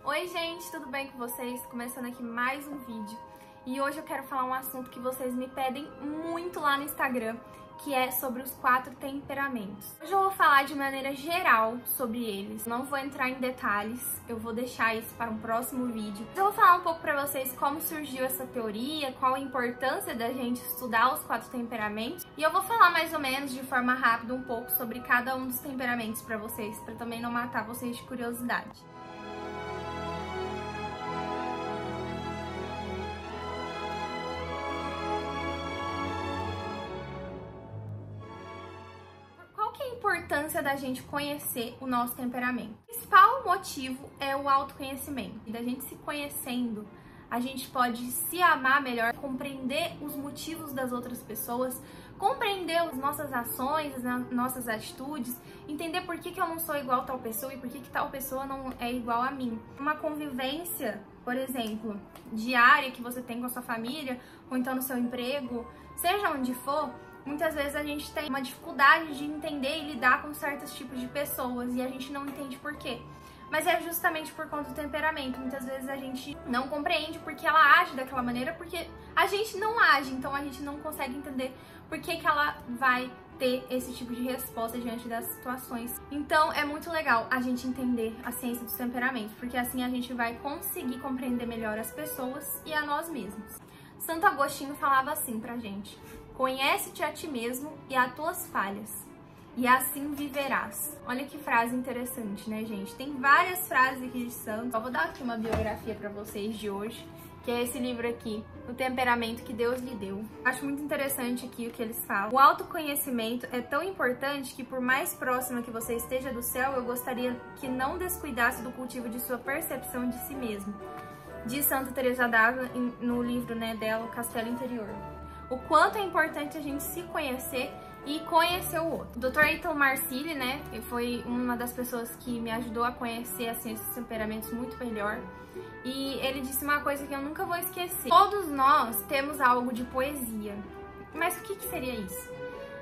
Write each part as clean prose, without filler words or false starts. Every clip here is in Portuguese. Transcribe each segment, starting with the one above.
Oi gente, tudo bem com vocês? Começando aqui mais um vídeo. E hoje eu quero falar um assunto que vocês me pedem muito lá no Instagram, que é sobre os 4 temperamentos. Hoje eu vou falar de maneira geral sobre eles, não vou entrar em detalhes, eu vou deixar isso para um próximo vídeo. Eu vou falar um pouco para vocês como surgiu essa teoria, qual a importância da gente estudar os 4 temperamentos, e eu vou falar mais ou menos de forma rápida um pouco sobre cada um dos temperamentos para vocês, para também não matar vocês de curiosidade. A importância da gente conhecer o nosso temperamento. O principal motivo é o autoconhecimento. E da gente se conhecendo, a gente pode se amar melhor, compreender os motivos das outras pessoas, compreender as nossas ações, as nossas atitudes, entender por que eu não sou igual a tal pessoa e por que tal pessoa não é igual a mim. Uma convivência, por exemplo, diária que você tem com a sua família, ou então no seu emprego, seja onde for, muitas vezes a gente tem uma dificuldade de entender e lidar com certos tipos de pessoas e a gente não entende por quê. Mas é justamente por conta do temperamento. Muitas vezes a gente não compreende porque ela age daquela maneira, porque a gente não age, então a gente não consegue entender por que ela vai ter esse tipo de resposta diante das situações. Então é muito legal a gente entender a ciência dos temperamentos, porque assim a gente vai conseguir compreender melhor as pessoas e a nós mesmos. Santo Agostinho falava assim pra gente: conhece-te a ti mesmo e as tuas falhas, e assim viverás. Olha que frase interessante, né, gente? Tem várias frases aqui de santo. Só vou dar aqui uma biografia pra vocês de hoje, que é esse livro aqui, O Temperamento que Deus lhe deu. Acho muito interessante aqui o que eles falam. O autoconhecimento é tão importante que, por mais próxima que você esteja do céu, eu gostaria que não descuidasse do cultivo de sua percepção de si mesmo. Diz Santa Teresa d'Ávila no livro, né, dela, O Castelo Interior. O quanto é importante a gente se conhecer e conhecer o outro. O Dr. Eitan Marsili, né, foi uma das pessoas que me ajudou a conhecer assim, esses temperamentos muito melhor. E ele disse uma coisa que eu nunca vou esquecer. Todos nós temos algo de poesia. Mas o que seria isso?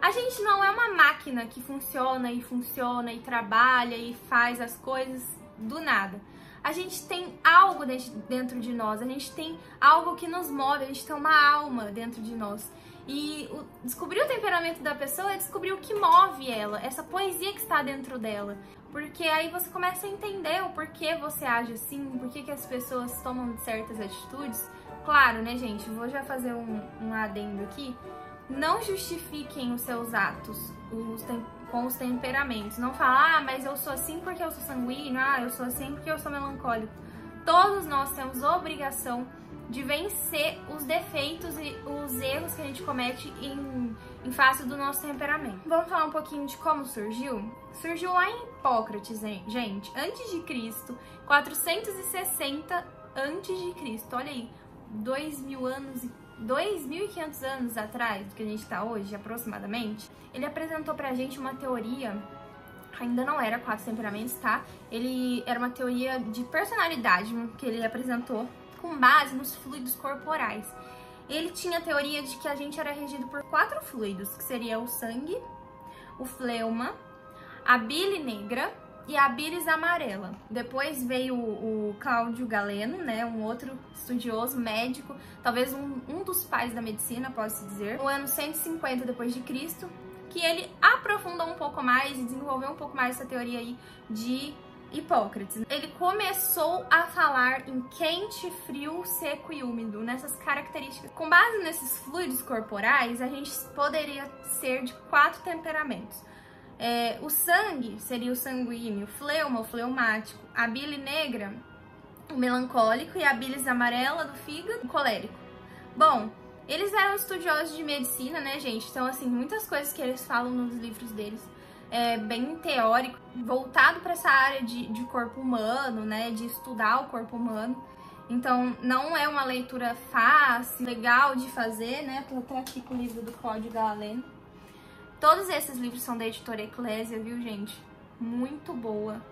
A gente não é uma máquina que funciona e trabalha e faz as coisas do nada. A gente tem algo dentro de nós, a gente tem algo que nos move, a gente tem uma alma dentro de nós. E descobrir o temperamento da pessoa é descobrir o que move ela, essa poesia que está dentro dela. Porque aí você começa a entender o porquê você age assim, por que as pessoas tomam certas atitudes. Claro, né, gente? Vou já fazer um adendo aqui. Não justifiquem os seus atos com os temperamentos. Não fala, mas eu sou assim porque eu sou sanguíneo, eu sou assim porque eu sou melancólico. Todos nós temos obrigação de vencer os defeitos e os erros que a gente comete em face do nosso temperamento. Vamos falar um pouquinho de como surgiu? Surgiu lá em Hipócrates, gente, antes de Cristo, 460 antes de Cristo. Olha aí, 2.500 anos atrás do que a gente está hoje, aproximadamente. Ele apresentou pra gente uma teoria, ainda não era 4 temperamentos, tá? Ele era uma teoria de personalidade que ele apresentou com base nos fluidos corporais. Ele tinha a teoria de que a gente era regido por 4 fluidos, que seria o sangue, o fleuma, a bile negra e a bilis amarela. Depois veio o Cláudio Galeno, né, um outro estudioso médico, talvez um dos pais da medicina, pode-se dizer, no ano 150 depois de Cristo, que ele aprofundou um pouco mais e desenvolveu um pouco mais essa teoria aí de Hipócrates. Ele começou a falar em quente, frio, seco e úmido, nessas características. Com base nesses fluidos corporais, a gente poderia ser de 4 temperamentos. O sangue seria o sanguíneo, o fleuma, o fleumático, a bile negra, o melancólico, e a bilis amarela do fígado, o colérico. Bom, eles eram estudiosos de medicina, né, gente? Então, assim, muitas coisas que eles falam nos livros deles é bem teórico, voltado para essa área de corpo humano, né, de estudar o corpo humano. Então, não é uma leitura fácil, legal de fazer, né? Tô até aqui com o livro do Cláudio Galeno. Todos esses livros são da editora Eclésia, viu, gente? Muito boa.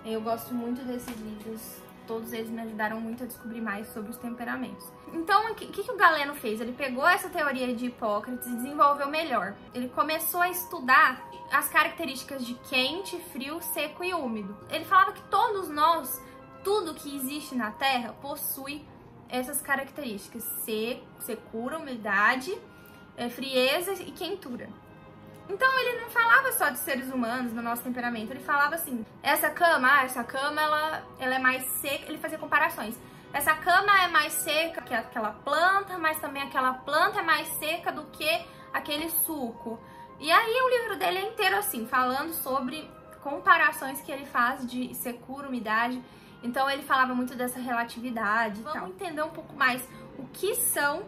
Eu gosto muito desses livros. Todos eles me ajudaram muito a descobrir mais sobre os temperamentos. Então, o que o Galeno fez? Ele pegou essa teoria de Hipócrates e desenvolveu melhor. Ele começou a estudar as características de quente, frio, seco e úmido. Ele falava que todos nós tudo que existe na Terra possui essas características: secura, umidade, frieza e quentura. Então ele não falava só de seres humanos, no nosso temperamento, ele falava assim, essa cama ela é mais seca, ele fazia comparações. Essa cama é mais seca que aquela planta, mas também aquela planta é mais seca do que aquele suco. E aí o livro dele é inteiro assim, falando sobre comparações que ele faz de secura, umidade. Então ele falava muito dessa relatividade. Vamos entender um pouco mais o que são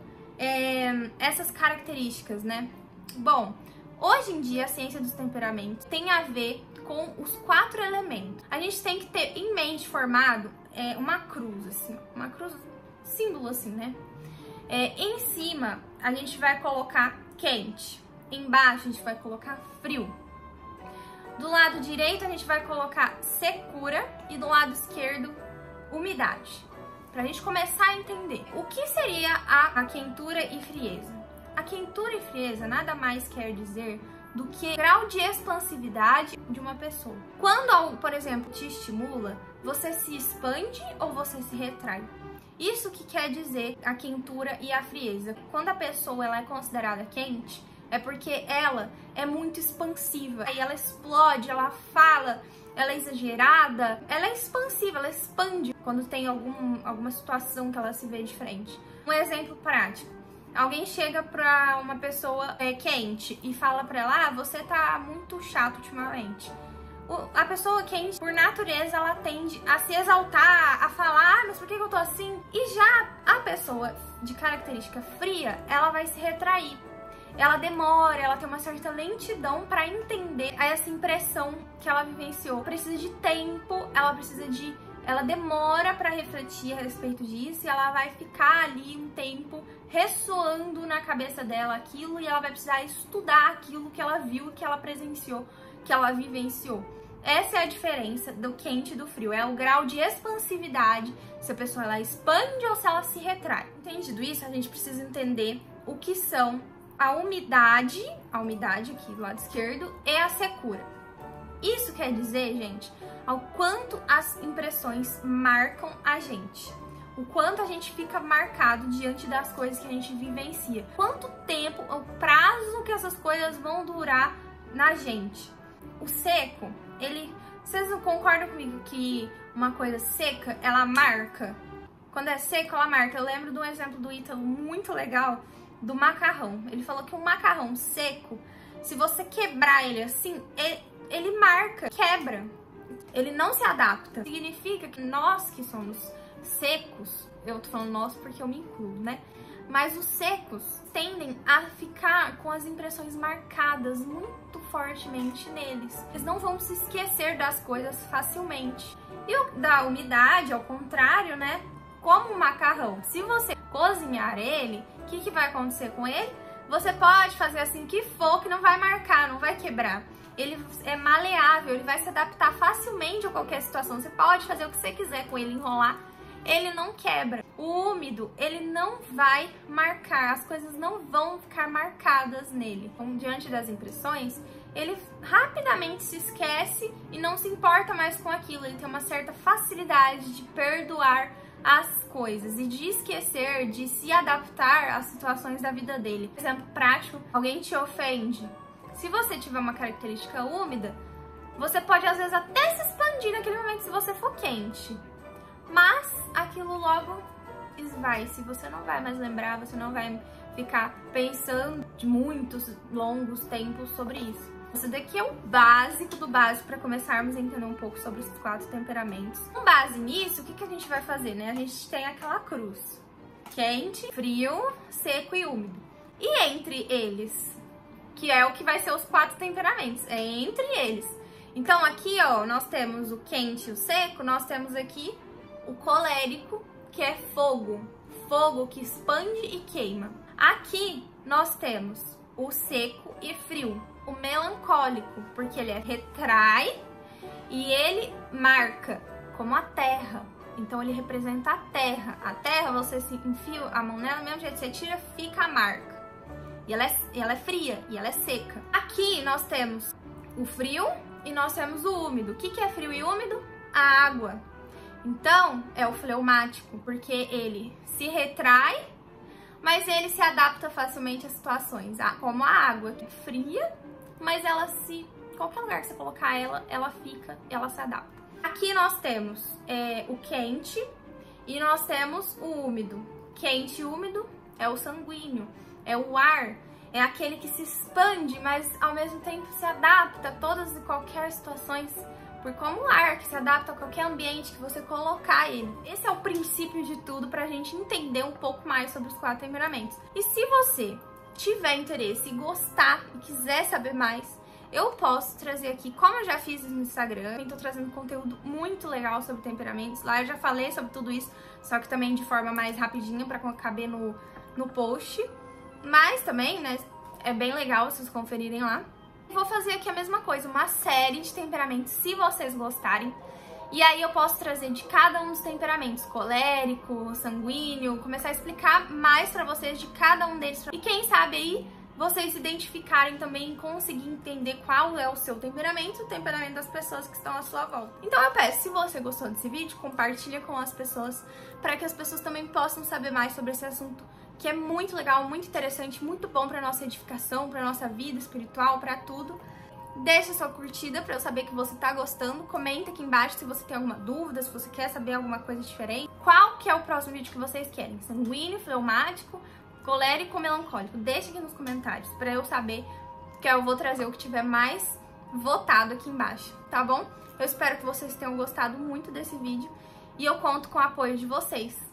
essas características, né? Bom, hoje em dia a ciência dos temperamentos tem a ver com os 4 elementos. A gente tem que ter em mente formado uma cruz, assim, uma cruz, símbolo assim, né? Em cima a gente vai colocar quente, embaixo a gente vai colocar frio. Do lado direito a gente vai colocar secura e do lado esquerdo umidade. Pra gente começar a entender o que seria a quentura e frieza. A quentura e frieza nada mais quer dizer do que grau de expansividade de uma pessoa. Quando algo, por exemplo, te estimula, você se expande ou você se retrai. Isso que quer dizer a quentura e a frieza. Quando a pessoa ela é considerada quente, é porque ela é muito expansiva. Aí ela explode, ela fala, ela é exagerada, ela é expansiva, ela expande quando tem alguma situação que ela se vê de frente. Um exemplo prático. Alguém chega pra uma pessoa quente e fala pra ela, você tá muito chato ultimamente. A pessoa quente, por natureza, ela tende a se exaltar, a falar, mas por que eu tô assim? E já a pessoa de característica fria, ela vai se retrair. Ela demora, ela tem uma certa lentidão pra entender essa impressão que ela vivenciou. Precisa de tempo, ela demora pra refletir a respeito disso e ela vai ficar ali um tempo ressoando na cabeça dela aquilo e ela vai precisar estudar aquilo que ela viu, que ela presenciou, que ela vivenciou. Essa é a diferença do quente e do frio, é o grau de expansividade, se a pessoa ela expande ou se ela se retrai. Entendido isso, a gente precisa entender o que são a umidade aqui do lado esquerdo e a secura. Isso quer dizer, gente, ao quanto as impressões marcam a gente. O quanto a gente fica marcado diante das coisas que a gente vivencia. Quanto tempo, o prazo que essas coisas vão durar na gente. O seco, vocês não concordam comigo que uma coisa seca, ela marca? Quando é seco, ela marca. Eu lembro de um exemplo do Ítalo muito legal, do macarrão. Ele falou que um macarrão seco, se você quebrar ele assim, ele marca, quebra. Ele não se adapta. Significa que nós que somos secos, eu tô falando nós porque eu me incluo, né? Mas os secos tendem a ficar com as impressões marcadas muito fortemente neles. Eles não vão se esquecer das coisas facilmente. E o da umidade, ao contrário, né? Como o macarrão, se você cozinhar ele, o que vai acontecer com ele? Você pode fazer assim que for, que não vai marcar, não vai quebrar. Ele é maleável, ele vai se adaptar facilmente a qualquer situação. Você pode fazer o que você quiser com ele, enrolar, ele não quebra. O úmido, ele não vai marcar, as coisas não vão ficar marcadas nele. Então, diante das impressões, ele rapidamente se esquece e não se importa mais com aquilo. Ele tem uma certa facilidade de perdoar as coisas e de esquecer, de se adaptar às situações da vida dele. Por exemplo prático, alguém te ofende. Se você tiver uma característica úmida, você pode às vezes até se expandir naquele momento se você for quente. Mas aquilo logo esvai, se você não vai mais lembrar, você não vai ficar pensando de muitos longos tempos sobre isso. Esse daqui é o básico do básico para começarmos a entender um pouco sobre os 4 temperamentos. Com base nisso, o que a gente vai fazer, né? A gente tem aquela cruz: quente, frio, seco e úmido. E entre eles, que é o que vai ser os 4 temperamentos, é entre eles. Então aqui, ó, nós temos o quente e o seco, nós temos aqui o colérico, que é fogo, fogo que expande e queima. Aqui nós temos o seco e frio, o melancólico, porque ele retrai e ele marca, como a terra. Então ele representa a terra. A terra, você se enfia a mão nela, do mesmo jeito que você tira, fica a marca. E ela é fria e ela é seca. Aqui nós temos o frio e nós temos o úmido. O que é frio e úmido? A água. Então, é o fleumático, porque ele se retrai, mas ele se adapta facilmente às situações, como a água, que é fria, mas ela qualquer lugar que você colocar ela fica, ela se adapta. Aqui nós temos o quente e nós temos o úmido. Quente e úmido é o sanguíneo, é o ar, é aquele que se expande, mas ao mesmo tempo se adapta a todas e qualquer situações, por como o ar que se adapta a qualquer ambiente que você colocar ele. Esse é o princípio de tudo pra gente entender um pouco mais sobre os 4 temperamentos. E se você tiver interesse e gostar e quiser saber mais, eu posso trazer aqui, como eu já fiz no Instagram, eu tô trazendo conteúdo muito legal sobre temperamentos. Lá eu já falei sobre tudo isso, só que também de forma mais rapidinha pra caber no post. Mas também, né, é bem legal vocês conferirem lá. Vou fazer aqui a mesma coisa, uma série de temperamentos, se vocês gostarem. E aí eu posso trazer de cada um dos temperamentos, colérico, sanguíneo, começar a explicar mais pra vocês de cada um deles. E quem sabe aí vocês se identificarem também e conseguir entender qual é o seu temperamento e o temperamento das pessoas que estão à sua volta. Então eu peço, se você gostou desse vídeo, compartilha com as pessoas, para que as pessoas também possam saber mais sobre esse assunto, que é muito legal, muito interessante, muito bom para nossa edificação, para nossa vida espiritual, para tudo. Deixa sua curtida para eu saber que você tá gostando. Comenta aqui embaixo se você tem alguma dúvida, se você quer saber alguma coisa diferente. Qual que é o próximo vídeo que vocês querem? Sanguíneo, fleumático, colérico ou melancólico? Deixa aqui nos comentários para eu saber, que eu vou trazer o que tiver mais votado aqui embaixo, tá bom? Eu espero que vocês tenham gostado muito desse vídeo e eu conto com o apoio de vocês.